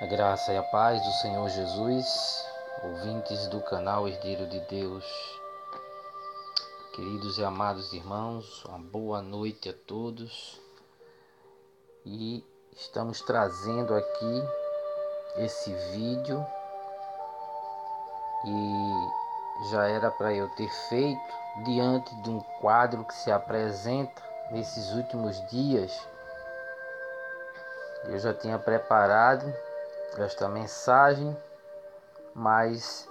A graça e a paz do Senhor Jesus, ouvintes do canal Herdeiro de Deus, queridos e amados irmãos, uma boa noite a todos. E estamos trazendo aqui esse vídeo e já era para eu ter feito diante de um quadro que se apresenta nesses últimos dias. Eu já tinha preparado esta mensagem, mas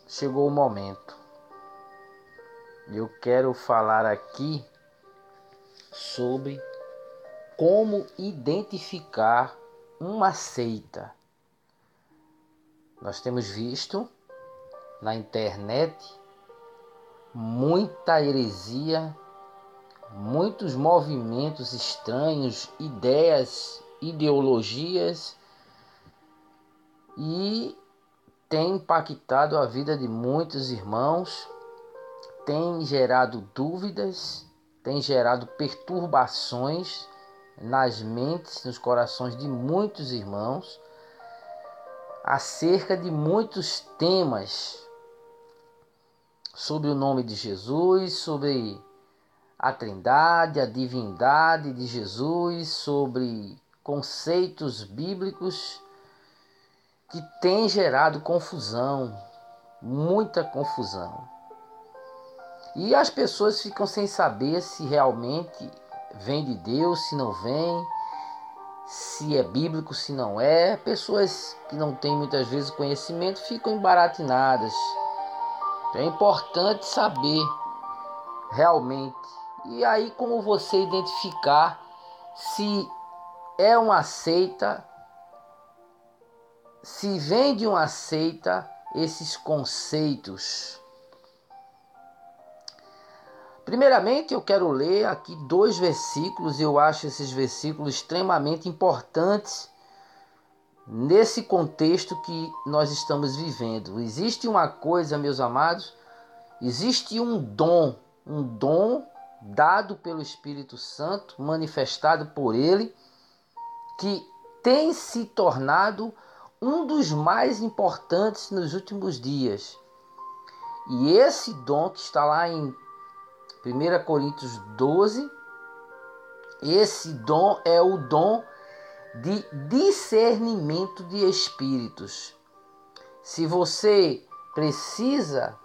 chegou o momento. Eu quero falar aqui sobre como identificar uma seita. Nós temos visto na internet muita heresia, muitos movimentos estranhos, ideias, ideologias, e tem impactado a vida de muitos irmãos, tem gerado dúvidas, tem gerado perturbações nas mentes, nos corações de muitos irmãos, acerca de muitos temas sobre o nome de Jesus, sobre a Trindade, a divindade de Jesus, sobre conceitos bíblicos que tem gerado confusão, muita confusão. E as pessoas ficam sem saber se realmente vem de Deus, se não vem, se é bíblico, se não é. Pessoas que não têm muitas vezes conhecimento ficam embaratinadas. É importante saber realmente. E aí, como você identificar se é uma seita, se vem de uma seita esses conceitos? Primeiramente, eu quero ler aqui 2 versículos, e eu acho esses versículos extremamente importantes nesse contexto que nós estamos vivendo. Existe uma coisa, meus amados, existe um dom dado pelo Espírito Santo, manifestado por Ele, que tem se tornado um dos mais importantes nos últimos dias. E esse dom que está lá em 1 Coríntios 12, esse dom é o dom de discernimento de espíritos. Se você precisa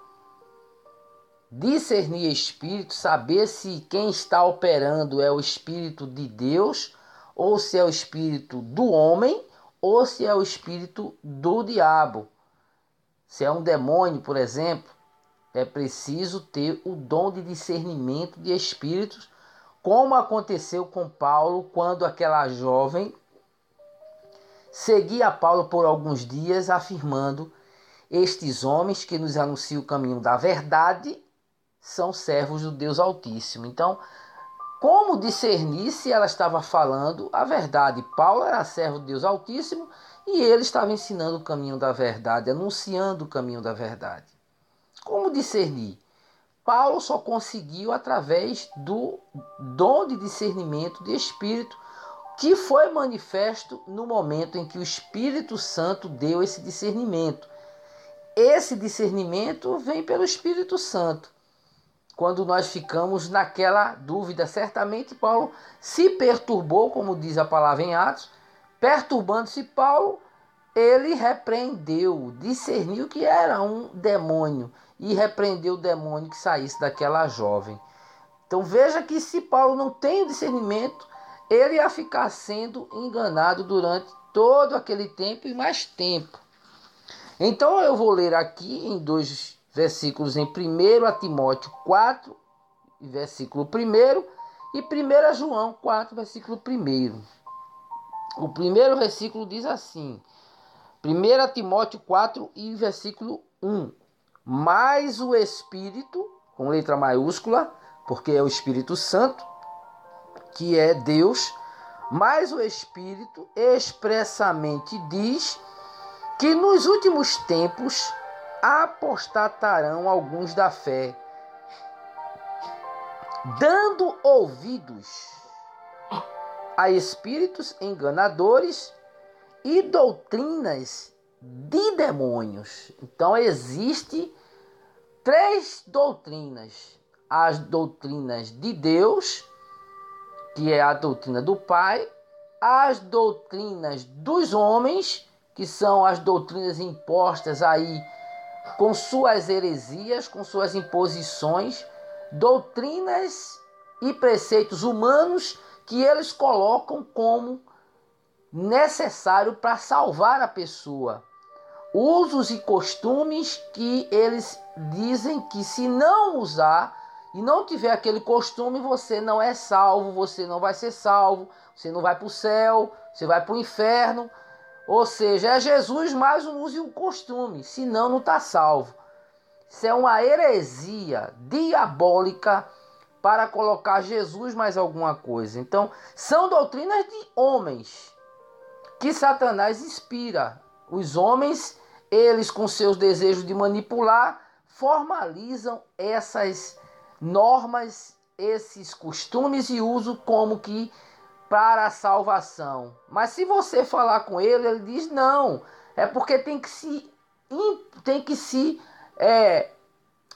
discernir espíritos, saber se quem está operando é o Espírito de Deus, ou se é o espírito do homem, ou se é o espírito do diabo. Se é um demônio, por exemplo, é preciso ter o dom de discernimento de espíritos, como aconteceu com Paulo, quando aquela jovem seguia Paulo por alguns dias, afirmando: estes homens que nos anunciam o caminho da verdade são servos do Deus Altíssimo. Então, como discernir se ela estava falando a verdade? Paulo era servo do Deus Altíssimo e ele estava ensinando o caminho da verdade, anunciando o caminho da verdade. Como discernir? Paulo só conseguiu através do dom de discernimento de espírito, que foi manifesto no momento em que o Espírito Santo deu esse discernimento. Esse discernimento vem pelo Espírito Santo. Quando nós ficamos naquela dúvida, certamente Paulo se perturbou, como diz a palavra em Atos. Perturbando-se Paulo, ele repreendeu, discerniu que era um demônio e repreendeu o demônio que saísse daquela jovem. Então veja que se Paulo não tem o discernimento, ele ia ficar sendo enganado durante todo aquele tempo e mais tempo. Então eu vou ler aqui em 2 versículos, em 1 Timóteo 4, versículo 1, e 1 João 4, versículo 1. O primeiro versículo diz assim: 1 Timóteo 4 e versículo 1. Mas o Espírito, com letra maiúscula, porque é o Espírito Santo, que é Deus, mas o Espírito expressamente diz que nos últimos tempos apostatarão alguns da fé, dando ouvidos a espíritos enganadores e doutrinas de demônios. Então existe 3 doutrinas: as doutrinas de Deus, que é a doutrina do Pai, as doutrinas dos homens, que são as doutrinas impostas aí com suas heresias, com suas imposições, doutrinas e preceitos humanos que eles colocam como necessário para salvar a pessoa. Usos e costumes que eles dizem que se não usar e não tiver aquele costume, você não é salvo, você não vai ser salvo, você não vai para o céu, você vai para o inferno. Ou seja, é Jesus mais um uso e um costume, senão não está salvo. Isso é uma heresia diabólica para colocar Jesus mais alguma coisa. Então, são doutrinas de homens que Satanás inspira. Os homens, eles com seus desejos de manipular, formalizam essas normas, esses costumes e uso como que para a salvação. Mas se você falar com ele, ele diz não, é porque tem que se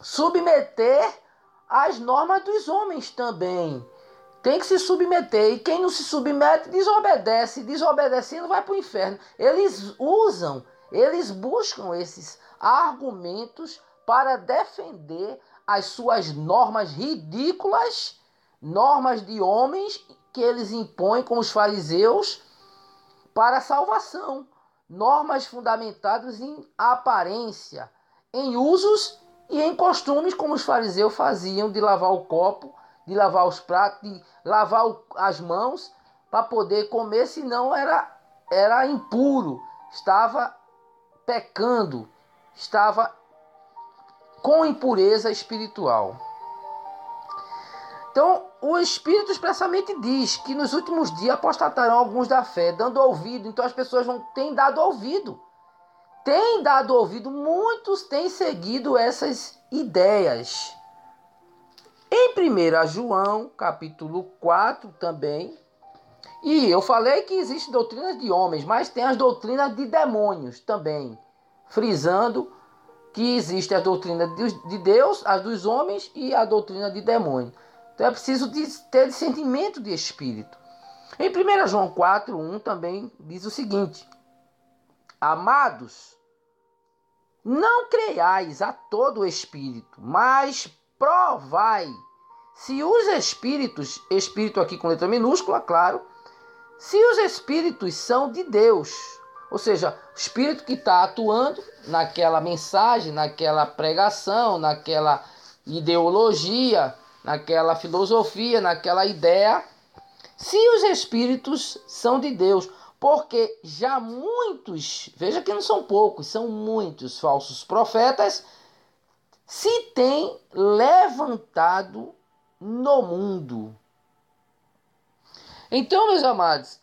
submeter às normas dos homens também. Tem que se submeter. E quem não se submete, desobedece. Desobedecendo, vai para o inferno. Eles buscam esses argumentos para defender as suas normas ridículas, normas de homens que eles impõem, como os fariseus, para a salvação. Normas fundamentadas em aparência, em usos e em costumes, como os fariseus faziam, de lavar o copo, de lavar os pratos, de lavar as mãos para poder comer, senão era impuro, estava pecando, estava com impureza espiritual. Então, o Espírito expressamente diz que nos últimos dias apostatarão alguns da fé, dando ouvido. Então as pessoas têm dado ouvido. Têm dado ouvido, muitos têm seguido essas ideias. Em 1 João, capítulo 4 também, e eu falei que existem doutrinas de homens, mas tem as doutrinas de demônios também, frisando que existe a doutrina de Deus, as dos homens e a doutrina de demônio. Então é preciso ter discernimento de espírito. Em 1 João 4:1 também diz o seguinte: amados, não creiais a todo espírito, mas provai se os espíritos, espírito aqui com letra minúscula, claro, se os espíritos são de Deus. Ou seja, o espírito que está atuando naquela mensagem, naquela pregação, naquela ideologia, naquela filosofia, naquela ideia, se os espíritos são de Deus. Porque já muitos, veja que não são poucos, são muitos falsos profetas se têm levantado no mundo. Então, meus amados,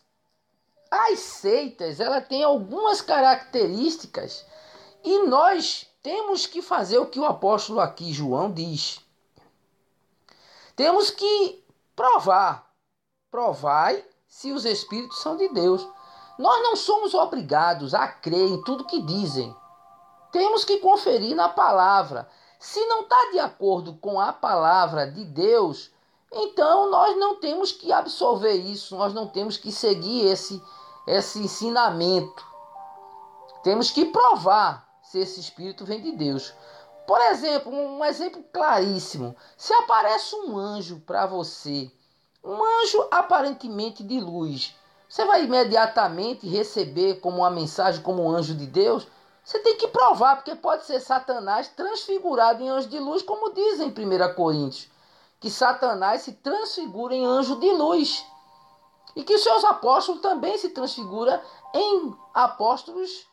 as seitas, ela tem algumas características e nós temos que fazer o que o apóstolo aqui, João, diz. Temos que provai se os espíritos são de Deus. Nós não somos obrigados a crer em tudo que dizem. Temos que conferir na palavra. Se não está de acordo com a palavra de Deus, então nós não temos que absorver isso, nós não temos que seguir esse ensinamento. Temos que provar se esse espírito vem de Deus. Por exemplo, um exemplo claríssimo. Se aparece um anjo para você, um anjo aparentemente de luz, você vai imediatamente receber como uma mensagem, como um anjo de Deus? Você tem que provar, porque pode ser Satanás transfigurado em anjo de luz, como diz em 1 Coríntios, que Satanás se transfigura em anjo de luz. E que seus apóstolos também se transfiguram em apóstolos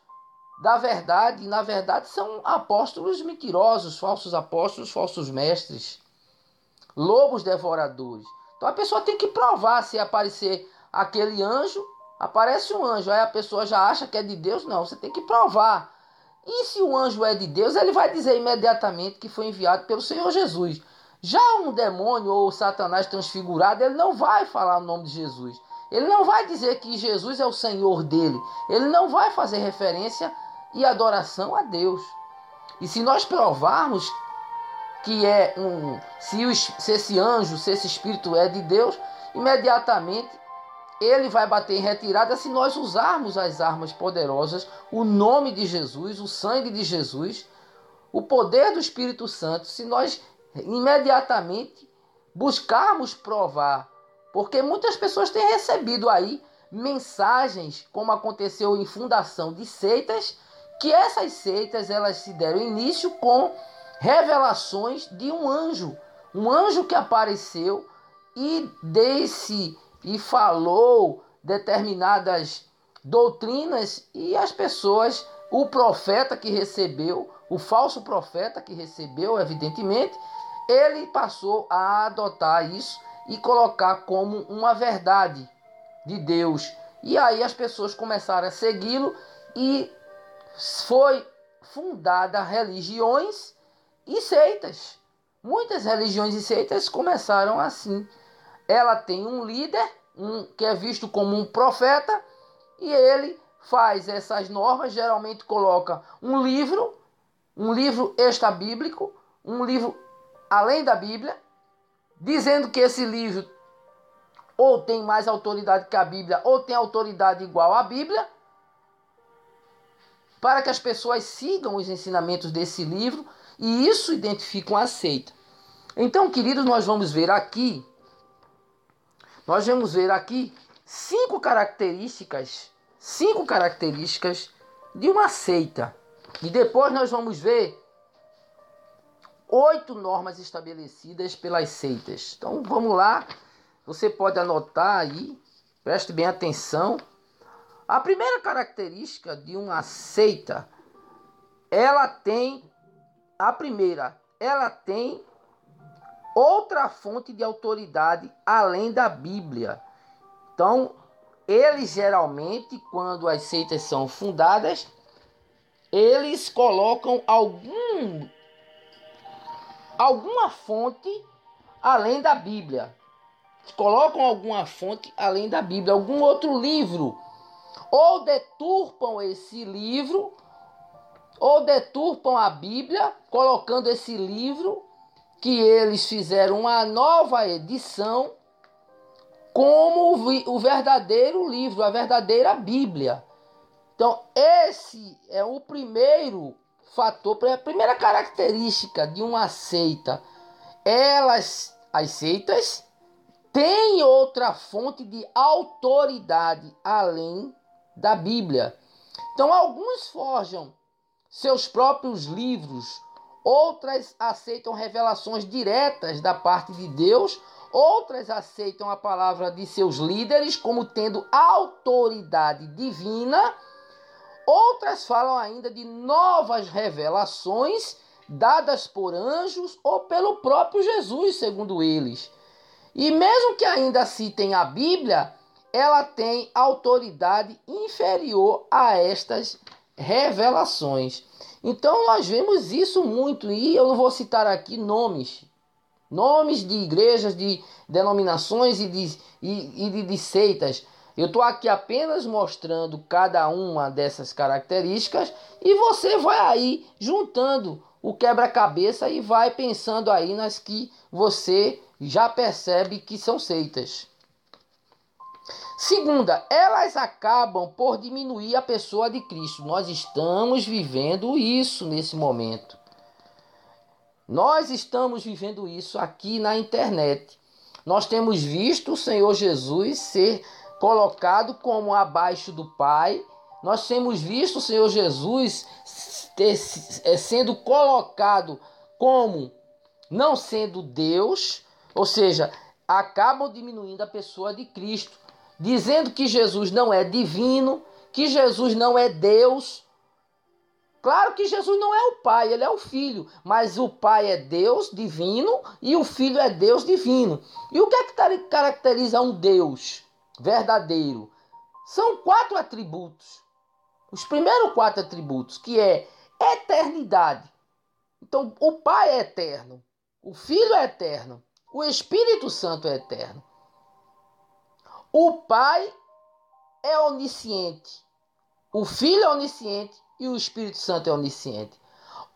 da verdade. E na verdade são apóstolos mentirosos, falsos apóstolos, falsos mestres, lobos devoradores. Então a pessoa tem que provar. Se aparecer aquele anjo, aparece um anjo, aí a pessoa já acha que é de Deus. Não, você tem que provar. E se o anjo é de Deus, ele vai dizer imediatamente que foi enviado pelo Senhor Jesus. Já um demônio ou Satanás transfigurado, ele não vai falar o nome de Jesus. Ele não vai dizer que Jesus é o Senhor dele. Ele não vai fazer referência e adoração a Deus. E se nós provarmos que se esse anjo, se esse espírito é de Deus, imediatamente ele vai bater em retirada se nós usarmos as armas poderosas, o nome de Jesus, o sangue de Jesus, o poder do Espírito Santo, se nós imediatamente buscarmos provar. Porque muitas pessoas têm recebido aí mensagens, como aconteceu em fundação de seitas, que essas seitas elas se deram início com revelações de um anjo que apareceu e disse e falou determinadas doutrinas, e as pessoas, o profeta que recebeu, o falso profeta que recebeu, evidentemente, ele passou a adotar isso e colocar como uma verdade de Deus. E aí as pessoas começaram a segui-lo e foi fundada religiões e seitas. Muitas religiões e seitas começaram assim. Ela tem um líder, que é visto como um profeta, e ele faz essas normas, geralmente coloca um livro extra-bíblico, um livro além da Bíblia, dizendo que esse livro ou tem mais autoridade que a Bíblia, ou tem autoridade igual à Bíblia, para que as pessoas sigam os ensinamentos desse livro, e isso identifica uma seita. Então, queridos, nós vamos ver aqui cinco características de uma seita. E depois nós vamos ver 8 normas estabelecidas pelas seitas. Então vamos lá, você pode anotar aí, preste bem atenção. A primeira característica de uma seita, ela tem outra fonte de autoridade além da Bíblia. Então, eles geralmente, quando as seitas são fundadas, eles colocam alguma fonte além da Bíblia. Colocam alguma fonte além da Bíblia, algum outro livro. Ou deturpam esse livro, ou deturpam a Bíblia, colocando esse livro que eles fizeram uma nova edição como o verdadeiro livro, a verdadeira Bíblia. Então, esse é o primeiro fator, a primeira característica de uma seita. As seitas têm outra fonte de autoridade além da Bíblia. Então, alguns forjam seus próprios livros, outras aceitam revelações diretas da parte de Deus, outras aceitam a palavra de seus líderes como tendo autoridade divina, outras falam ainda de novas revelações dadas por anjos ou pelo próprio Jesus, segundo eles. E mesmo que ainda citem a Bíblia, ela tem autoridade inferior a estas revelações. Então nós vemos isso muito, e eu não vou citar aqui nomes de igrejas, de denominações e de seitas. Eu estou aqui apenas mostrando cada uma dessas características, e você vai aí juntando o quebra-cabeça e vai pensando aí nas que você já percebe que são seitas. Segunda, elas acabam por diminuir a pessoa de Cristo. Nós estamos vivendo isso nesse momento. Nós estamos vivendo isso aqui na internet. Nós temos visto o Senhor Jesus ser colocado como abaixo do Pai. Nós temos visto o Senhor Jesus sendo colocado como não sendo Deus, ou seja, acabam diminuindo a pessoa de Cristo, dizendo que Jesus não é divino, que Jesus não é Deus. Claro que Jesus não é o Pai, ele é o Filho, mas o Pai é Deus divino e o Filho é Deus divino. E o que é que caracteriza um Deus verdadeiro? São 4 atributos. Os primeiros 4 atributos, que é eternidade. Então, o Pai é eterno, o Filho é eterno, o Espírito Santo é eterno. O Pai é onisciente, o Filho é onisciente e o Espírito Santo é onisciente.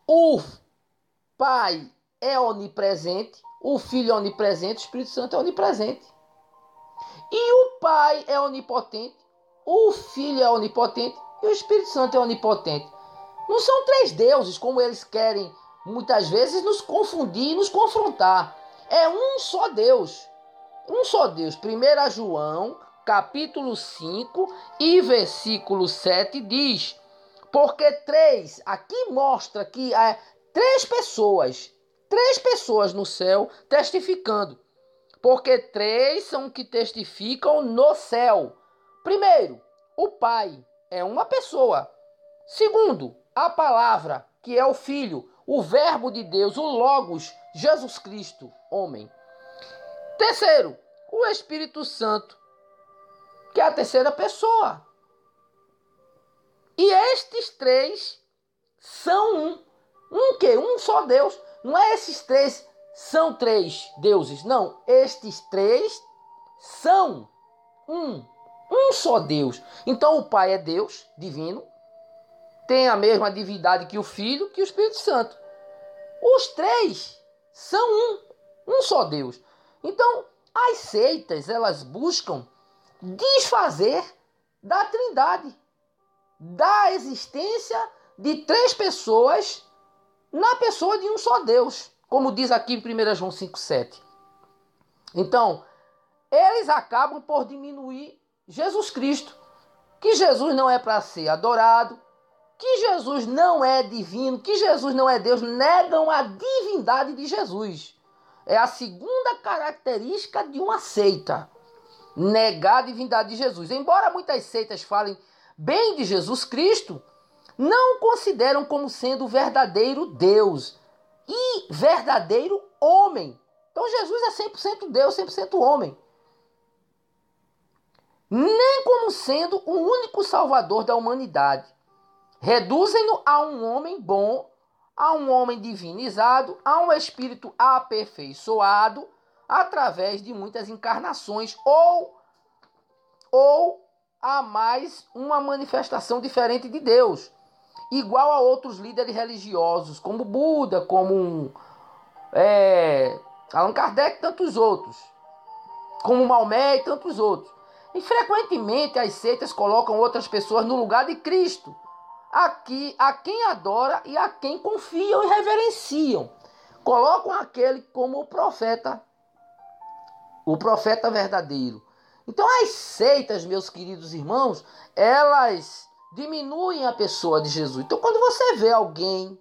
O Pai é onipresente, o Filho é onipresente, o Espírito Santo é onipresente. E o Pai é onipotente, o Filho é onipotente e o Espírito Santo é onipotente. Não são três deuses, como eles querem muitas vezes nos confundir e nos confrontar. É um só Deus. Um só Deus. 1 João, capítulo 5 e versículo 7 diz: porque três, aqui mostra que há três pessoas no céu testificando. Porque três são que testificam no céu. Primeiro, o Pai é uma pessoa. Segundo, a palavra, que é o Filho, o Verbo de Deus, o Logos, Jesus Cristo, homem. Terceiro, o Espírito Santo, que é a terceira pessoa. E estes três são um. Um quê? Um só Deus. Não é esses três são três deuses. Não, estes três são um. Um só Deus. Então o Pai é Deus, divino. Tem a mesma divindade que o Filho, que o Espírito Santo. Os três são um. Um só Deus. Então, as seitas, elas buscam desfazer da Trindade, da existência de três pessoas na pessoa de um só Deus, como diz aqui em 1 João 5,7. Então, eles acabam por diminuir Jesus Cristo, que Jesus não é para ser adorado, que Jesus não é divino, que Jesus não é Deus, negam a divindade de Jesus. É a segunda característica de uma seita, negar a divindade de Jesus. Embora muitas seitas falem bem de Jesus Cristo, não o consideram como sendo o verdadeiro Deus e verdadeiro homem. Então Jesus é 100% Deus, 100% homem. Nem como sendo o único salvador da humanidade. Reduzem-no a um homem bom, a um homem divinizado, a um espírito aperfeiçoado, através de muitas encarnações, ou a mais uma manifestação diferente de Deus, igual a outros líderes religiosos, como Buda, como Allan Kardec e tantos outros, como Maomé e tantos outros. E frequentemente as seitas colocam outras pessoas no lugar de Cristo, a quem adora e a quem confiam e reverenciam. Colocam aquele como o profeta verdadeiro. Então as seitas, meus queridos irmãos, elas diminuem a pessoa de Jesus. Então quando você vê alguém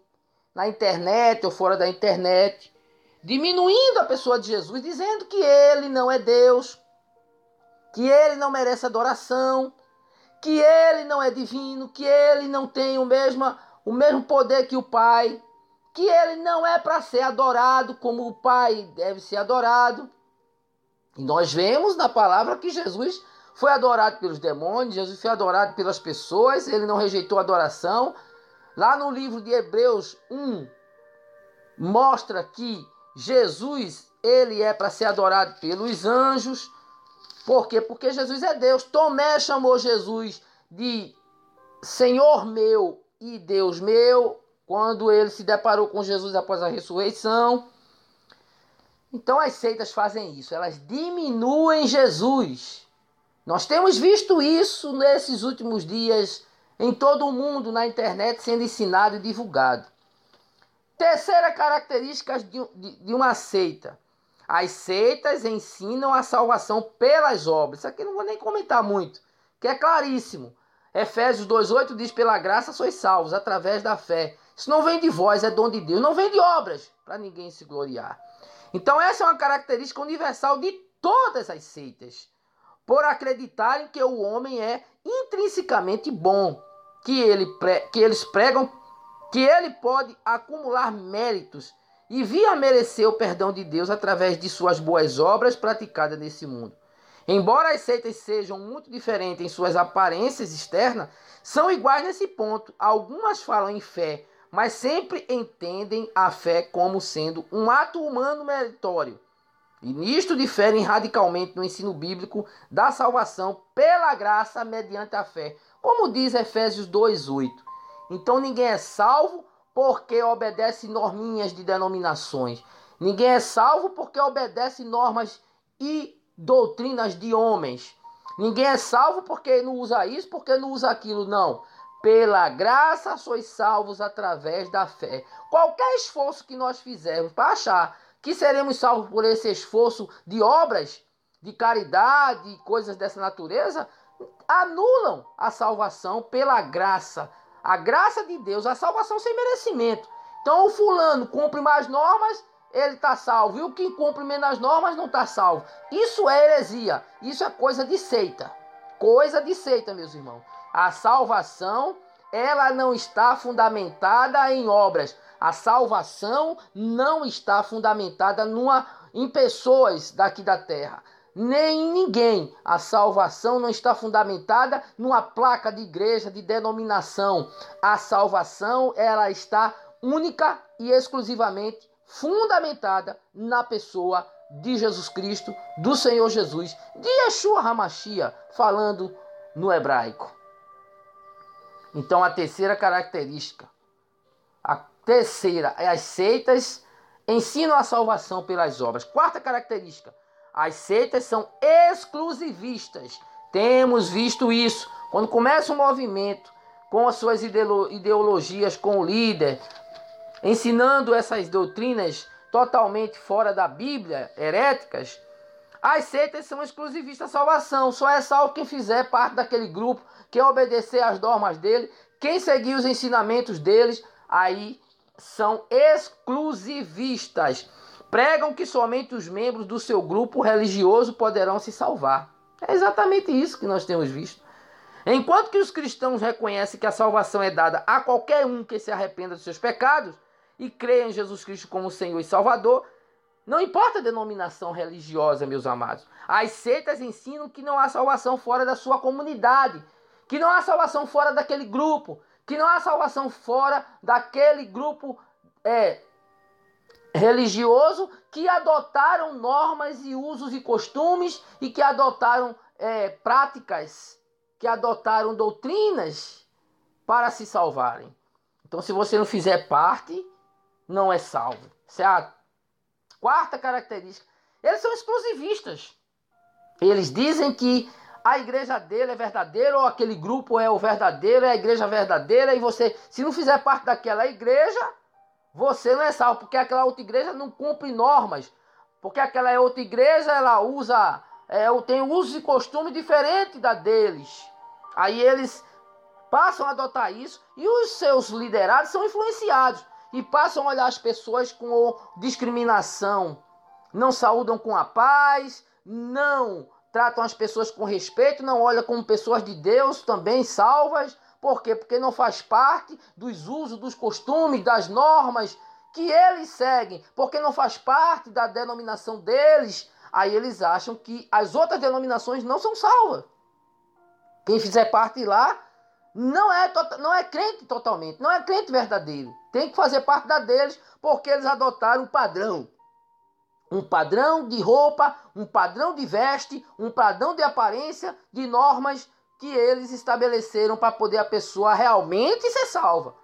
na internet ou fora da internet diminuindo a pessoa de Jesus, dizendo que ele não é Deus, que ele não merece adoração, que ele não é divino, que ele não tem o mesmo poder que o Pai, que ele não é para ser adorado como o Pai deve ser adorado. E nós vemos na palavra que Jesus foi adorado pelos demônios, Jesus foi adorado pelas pessoas, ele não rejeitou a adoração. Lá no livro de Hebreus 1, mostra que Jesus, ele é para ser adorado pelos anjos. Por quê? Porque Jesus é Deus. Tomé chamou Jesus de Senhor meu e Deus meu, quando ele se deparou com Jesus após a ressurreição. Então as seitas fazem isso, elas diminuem Jesus. Nós temos visto isso nesses últimos dias, em todo o mundo, na internet, sendo ensinado e divulgado. Terceira característica de uma seita. As seitas ensinam a salvação pelas obras. Isso aqui não vou nem comentar muito, que é claríssimo. Efésios 2,8 diz: pela graça sois salvos, através da fé. Isso não vem de vós, é dom de Deus. Não vem de obras, para ninguém se gloriar. Então essa é uma característica universal de todas as seitas. Por acreditarem que o homem é intrinsecamente bom. Que eles pregam que ele pode acumular méritos e vir a merecer o perdão de Deus através de suas boas obras praticadas nesse mundo. Embora as seitas sejam muito diferentes em suas aparências externas, são iguais nesse ponto. Algumas falam em fé, mas sempre entendem a fé como sendo um ato humano meritório. E nisto diferem radicalmente no ensino bíblico da salvação pela graça mediante a fé, como diz Efésios 2:8. Então ninguém é salvo porque obedece norminhas de denominações. Ninguém é salvo porque obedece normas e doutrinas de homens. Ninguém é salvo porque não usa isso, porque não usa aquilo, não. Pela graça sois salvos através da fé. Qualquer esforço que nós fizermos para achar que seremos salvos por esse esforço de obras, de caridade, coisas dessa natureza, anulam a salvação pela graça. A graça de Deus, a salvação sem merecimento. Então o fulano cumpre mais normas, ele está salvo. E o que cumpre menos normas não está salvo. Isso é heresia. Isso é coisa de seita. Coisa de seita, meus irmãos. A salvação, ela não está fundamentada em obras. A salvação não está fundamentada em pessoas daqui da terra. Nem em ninguém. A salvação não está fundamentada numa placa de igreja, de denominação. A salvação, ela está única e exclusivamente fundamentada na pessoa de Jesus Cristo, do Senhor Jesus, de Yeshua HaMashiach, falando no hebraico. Então a terceira característica, as seitas ensinam a salvação pelas obras. Quarta característica, as seitas são exclusivistas. Temos visto isso. Quando começa um movimento com as suas ideologias, com o líder, ensinando essas doutrinas totalmente fora da Bíblia, heréticas, as seitas são exclusivistas à salvação. Só é salvo quem fizer parte daquele grupo, quem obedecer às normas dele, quem seguir os ensinamentos deles, aí são exclusivistas. Pregam que somente os membros do seu grupo religioso poderão se salvar. É exatamente isso que nós temos visto. Enquanto que os cristãos reconhecem que a salvação é dada a qualquer um que se arrependa dos seus pecados e creia em Jesus Cristo como Senhor e Salvador, não importa a denominação religiosa, meus amados. As seitas ensinam que não há salvação fora da sua comunidade, que não há salvação fora daquele grupo, que não há salvação fora daquele grupo religioso que adotaram normas e usos e costumes e que adotaram práticas, que adotaram doutrinas para se salvarem. Então, se você não fizer parte, não é salvo. Essa é a quarta característica. Eles são exclusivistas. Eles dizem que a igreja dele é verdadeira, ou aquele grupo é o verdadeiro, é a igreja verdadeira, e você, se não fizer parte daquela igreja, você não é salvo, porque aquela outra igreja não cumpre normas, porque aquela outra igreja, ela usa, tem usos e costumes diferentes da deles. Aí eles passam a adotar isso, e os seus liderados são influenciados, e passam a olhar as pessoas com discriminação, não saúdam com a paz, não tratam as pessoas com respeito, não olham como pessoas de Deus também salvas. Por quê? Porque não faz parte dos usos, dos costumes, das normas que eles seguem, porque não faz parte da denominação deles. Aí eles acham que as outras denominações não são salvas. Quem fizer parte lá não é crente totalmente, não é crente verdadeiro. Tem que fazer parte da deles, porque eles adotaram um padrão. Um padrão de roupa, um padrão de veste, um padrão de aparência, de normas que eles estabeleceram para poder a pessoa realmente ser salva.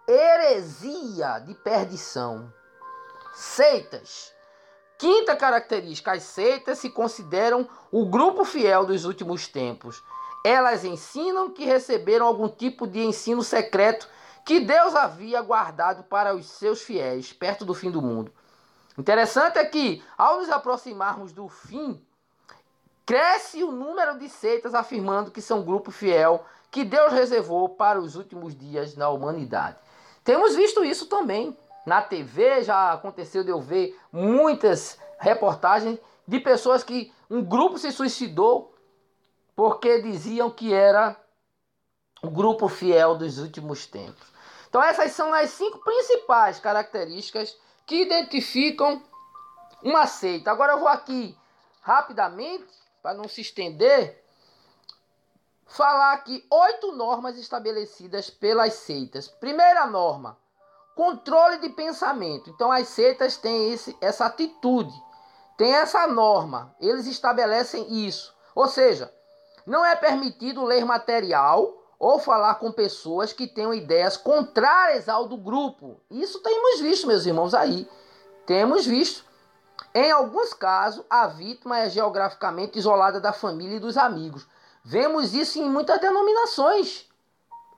Heresia de perdição. Seitas. Quinta característica, as seitas se consideram o grupo fiel dos últimos tempos. Elas ensinam que receberam algum tipo de ensino secreto que Deus havia guardado para os seus fiéis, perto do fim do mundo. Interessante é que, ao nos aproximarmos do fim, cresce o número de seitas afirmando que são grupo fiel que Deus reservou para os últimos dias na humanidade. Temos visto isso também. Na TV já aconteceu de eu ver muitas reportagens de pessoas que um grupo se suicidou porque diziam que era o grupo fiel dos últimos tempos. Então essas são as 5 principais características que identificam uma seita. Agora eu vou aqui rapidamente, para não se estender, falar aqui 8 normas estabelecidas pelas seitas. Primeira norma, controle de pensamento. Então as seitas têm essa atitude tem essa norma, eles estabelecem isso. Ou seja, não é permitido ler material ou falar com pessoas que tenham ideias contrárias ao do grupo. Isso temos visto, meus irmãos, aí. Temos visto. Em alguns casos, a vítima é geograficamente isolada da família e dos amigos. Vemos isso em muitas denominações.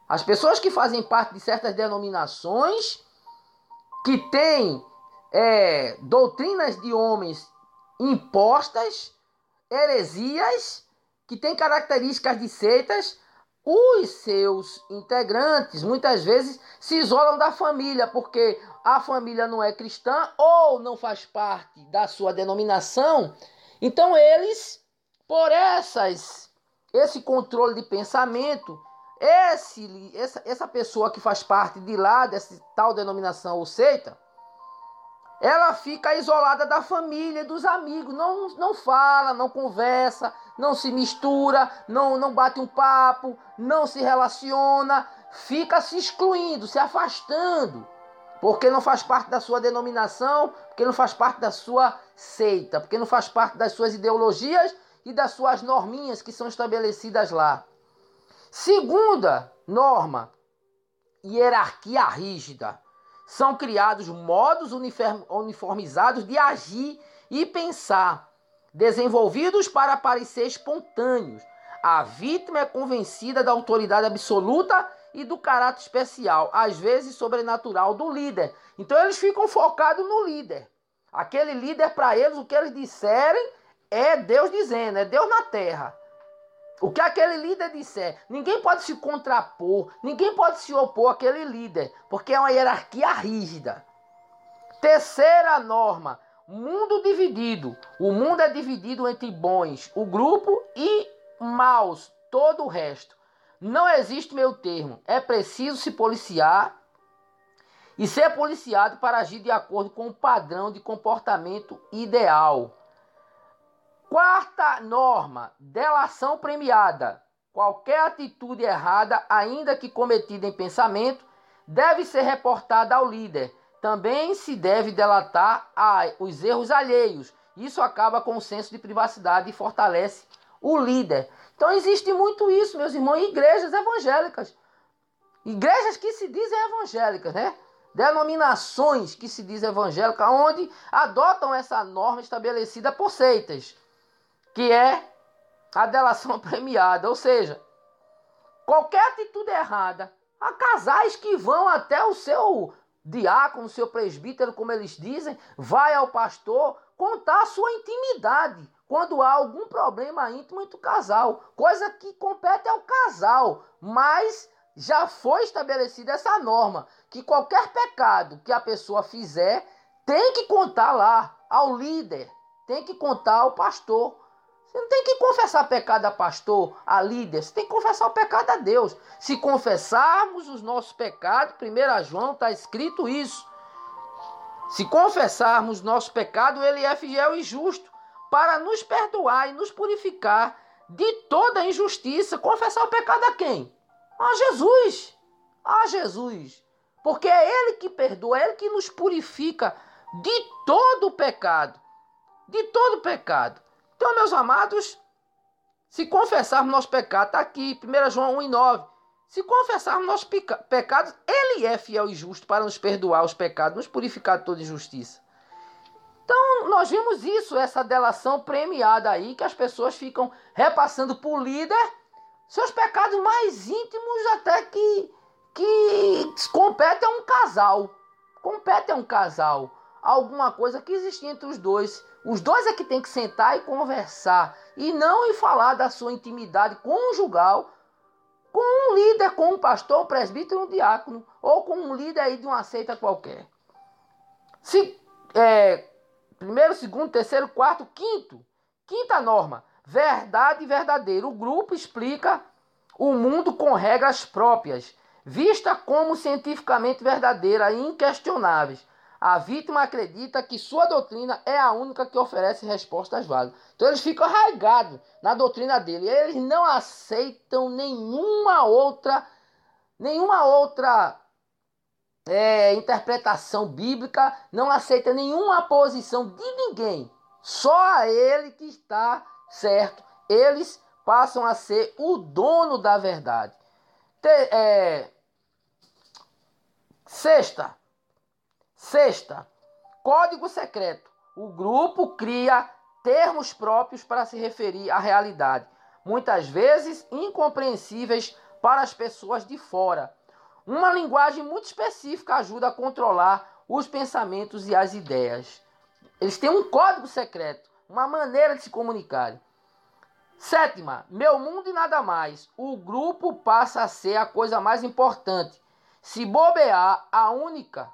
As pessoas que fazem parte de certas denominações, que têm doutrinas de homens impostas, heresias, que têm características de seitas, os seus integrantes muitas vezes se isolam da família, porque a família não é cristã ou não faz parte da sua denominação. Então eles, por esse controle de pensamento, essa pessoa que faz parte de lá, dessa tal denominação ou seita, ela fica isolada da família e dos amigos, não fala, não conversa, não se mistura, não bate um papo, não se relaciona, fica se excluindo, se afastando, porque não faz parte da sua denominação, porque não faz parte da sua seita, porque não faz parte das suas ideologias e das suas norminhas que são estabelecidas lá. Segunda norma, hierarquia rígida. São criados modos uniformizados de agir e pensar, desenvolvidos para parecer espontâneos. A vítima é convencida da autoridade absoluta e do caráter especial, às vezes sobrenatural, do líder. Então eles ficam focados no líder. Aquele líder, para eles, o que eles disserem é Deus dizendo, é Deus na terra. O que aquele líder disser, ninguém pode se contrapor, ninguém pode se opor àquele líder, porque é uma hierarquia rígida. Terceira norma, mundo dividido. O mundo é dividido entre bons, o grupo, e maus, todo o resto. Não existe meio termo, é preciso se policiar e ser policiado para agir de acordo com o padrão de comportamento ideal. Quarta norma, delação premiada. Qualquer atitude errada, ainda que cometida em pensamento, deve ser reportada ao líder. Também se deve delatar os erros alheios. Isso acaba com o senso de privacidade e fortalece o líder. Então existe muito isso, meus irmãos, em igrejas evangélicas. Igrejas que se dizem evangélicas, né? Denominações que se dizem evangélicas, onde adotam essa norma estabelecida por seitas, que é a delação premiada. Ou seja, qualquer atitude errada, há casais que vão até o seu diácono, o seu presbítero, como eles dizem, vai ao pastor contar a sua intimidade, quando há algum problema íntimo entre o casal, coisa que compete ao casal, mas já foi estabelecida essa norma, que qualquer pecado que a pessoa fizer, tem que contar lá ao líder, tem que contar ao pastor. Você não tem que confessar pecado a pastor, a líder. Você tem que confessar o pecado a Deus. Se confessarmos os nossos pecados, 1 João está escrito isso. Se confessarmos nosso pecado, ele é fiel e justo para nos perdoar e nos purificar de toda injustiça. Confessar o pecado a quem? A Jesus. A Jesus. Porque é ele que perdoa, é ele que nos purifica de todo o pecado. De todo o pecado. Então, meus amados, se confessarmos nosso pecado, está aqui, 1 João 1:9. Se confessarmos nossos pecados, ele é fiel e justo para nos perdoar os pecados, nos purificar de toda injustiça. Então, nós vimos isso, essa delação premiada aí, que as pessoas ficam repassando para o líder seus pecados mais íntimos, até que compete a um casal. Compete a um casal. Alguma coisa que existe entre os dois. Os dois é que tem que sentar e conversar. E não ir falar da sua intimidade conjugal com um líder, com um pastor, um presbítero, um diácono. Ou com um líder aí de uma seita qualquer. Primeiro, segundo, terceiro, quarto, quinto. Quinta norma. Verdade e verdadeiro. O grupo explica o mundo com regras próprias, vista como cientificamente verdadeira e inquestionáveis. A vítima acredita que sua doutrina é a única que oferece respostas válidas. Então eles ficam arraigados na doutrina dele. Eles não aceitam nenhuma outra interpretação bíblica, não aceita nenhuma posição de ninguém. Só a ele que está certo. Eles passam a ser o dono da verdade. Sexta, código secreto. O grupo cria termos próprios para se referir à realidade, muitas vezes incompreensíveis para as pessoas de fora. Uma linguagem muito específica ajuda a controlar os pensamentos e as ideias. Eles têm um código secreto, uma maneira de se comunicarem. Sétima, meu mundo e nada mais. O grupo passa a ser a coisa mais importante. Se bobear, a única.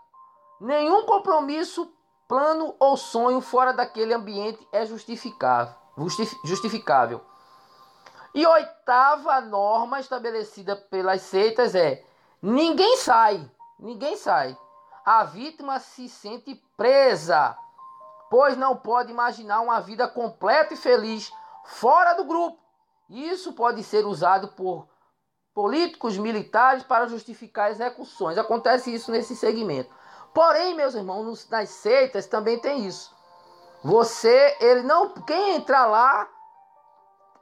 Nenhum compromisso, plano ou sonho fora daquele ambiente é justificável. E oitava norma estabelecida pelas seitas é: ninguém sai. A vítima se sente presa, pois não pode imaginar uma vida completa e feliz fora do grupo. Isso pode ser usado por políticos, militares para justificar execuções. Acontece isso nesse segmento. Porém, meus irmãos, nas seitas também tem isso. Quem entrar lá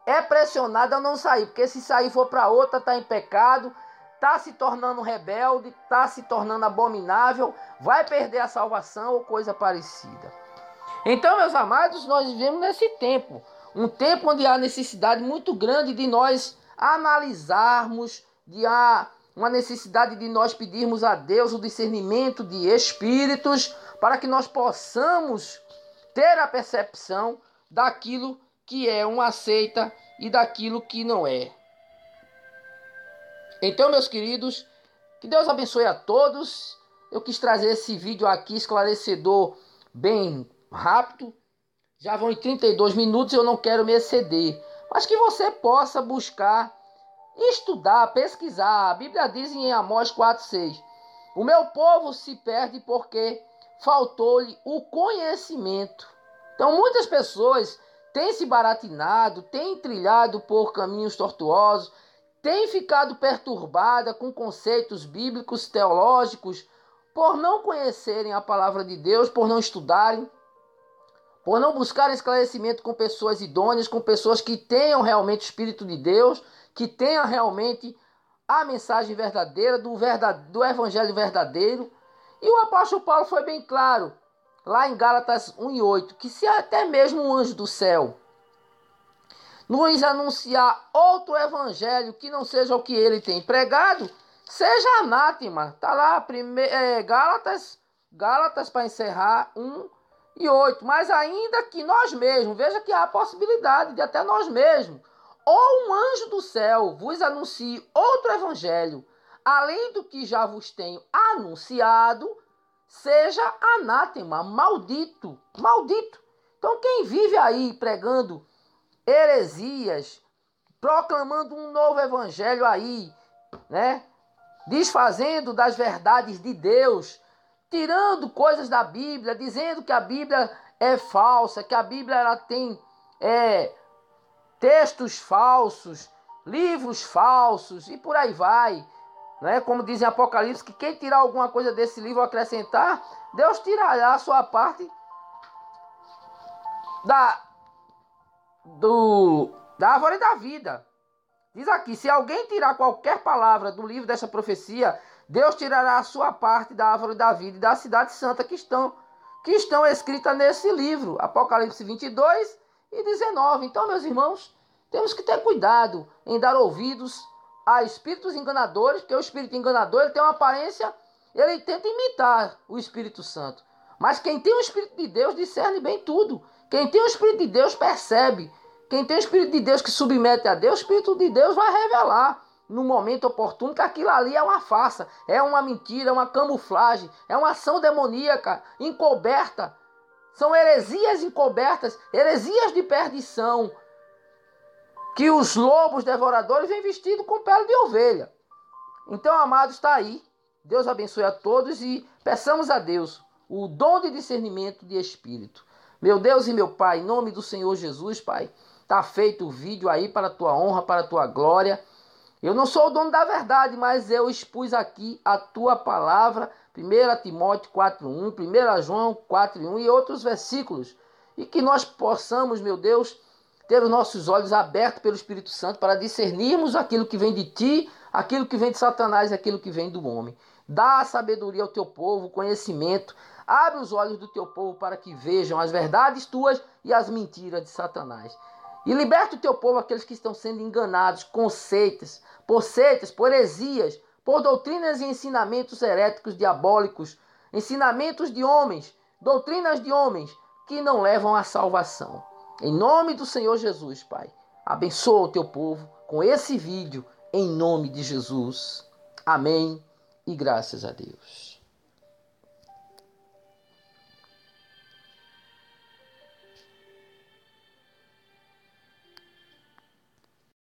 é pressionado a não sair, porque se sair for para outra, está em pecado, está se tornando rebelde, está se tornando abominável, vai perder a salvação ou coisa parecida. Então, meus amados, nós vivemos nesse tempo, um tempo onde há necessidade muito grande de nós analisarmos, uma necessidade de nós pedirmos a Deus o discernimento de espíritos para que nós possamos ter a percepção daquilo que é uma seita e daquilo que não é. Então, meus queridos, que Deus abençoe a todos. Eu quis trazer esse vídeo aqui esclarecedor, bem rápido. Já vão em 32 minutos e eu não quero me exceder. Mas que você possa buscar, estudar, pesquisar. A Bíblia diz em Amós 4,6: o meu povo se perde porque faltou-lhe o conhecimento. Então muitas pessoas têm se baratinado, têm trilhado por caminhos tortuosos, têm ficado perturbada com conceitos bíblicos, teológicos, por não conhecerem a palavra de Deus, por não estudarem, por não buscarem esclarecimento com pessoas idôneas, com pessoas que tenham realmente o Espírito de Deus, que tenham realmente a mensagem verdadeira, do Evangelho verdadeiro. E o apóstolo Paulo foi bem claro, lá em Gálatas 1:8, que se até mesmo um anjo do céu nos anunciar outro evangelho que não seja o que ele tem pregado, seja anátema. Está lá, Gálatas para encerrar, 1:8. Mas ainda que nós mesmos, veja que há a possibilidade de até nós mesmos, ou um anjo do céu vos anuncie outro evangelho, além do que já vos tenho anunciado, seja anátema, maldito. Então quem vive aí pregando heresias, proclamando um novo evangelho aí, né? Desfazendo das verdades de Deus, tirando coisas da Bíblia, dizendo que a Bíblia é falsa, que a Bíblia ela tem textos falsos, livros falsos e por aí vai. Né? Como diz em Apocalipse, que quem tirar alguma coisa desse livro ou acrescentar, Deus tirará a sua parte da árvore da vida. Diz aqui, se alguém tirar qualquer palavra do livro dessa profecia, Deus tirará a sua parte da árvore da vida e da cidade santa que estão escritas nesse livro. Apocalipse 22:19. Então, meus irmãos, temos que ter cuidado em dar ouvidos a espíritos enganadores, porque o espírito enganador ele tem uma aparência, ele tenta imitar o Espírito Santo. Mas quem tem o Espírito de Deus discerne bem tudo. Quem tem o Espírito de Deus percebe. Quem tem o Espírito de Deus que submete a Deus, o Espírito de Deus vai revelar no momento oportuno que aquilo ali é uma farsa, é uma mentira, é uma camuflagem, é uma ação demoníaca, encoberta. São heresias encobertas, heresias de perdição, que os lobos devoradores vêm vestidos com pele de ovelha. Então, amados, está aí. Deus abençoe a todos e peçamos a Deus o dom de discernimento de espírito. Meu Deus e meu Pai, em nome do Senhor Jesus, Pai, está feito o vídeo aí para a tua honra, para a tua glória. Eu não sou o dono da verdade, mas eu expus aqui a tua palavra, 1 Timóteo 4:1, 1 João 4:1 e outros versículos. e que nós possamos, meu Deus, ter os nossos olhos abertos pelo Espírito Santo para discernirmos aquilo que vem de ti, aquilo que vem de Satanás e aquilo que vem do homem. Dá sabedoria ao teu povo, conhecimento. Abre os olhos do teu povo para que vejam as verdades tuas e as mentiras de Satanás. E liberta o teu povo, aqueles que estão sendo enganados por seitas, por heresias, por doutrinas e ensinamentos heréticos diabólicos, ensinamentos de homens, doutrinas de homens que não levam à salvação. Em nome do Senhor Jesus, Pai, abençoa o teu povo com esse vídeo, em nome de Jesus. Amém e graças a Deus.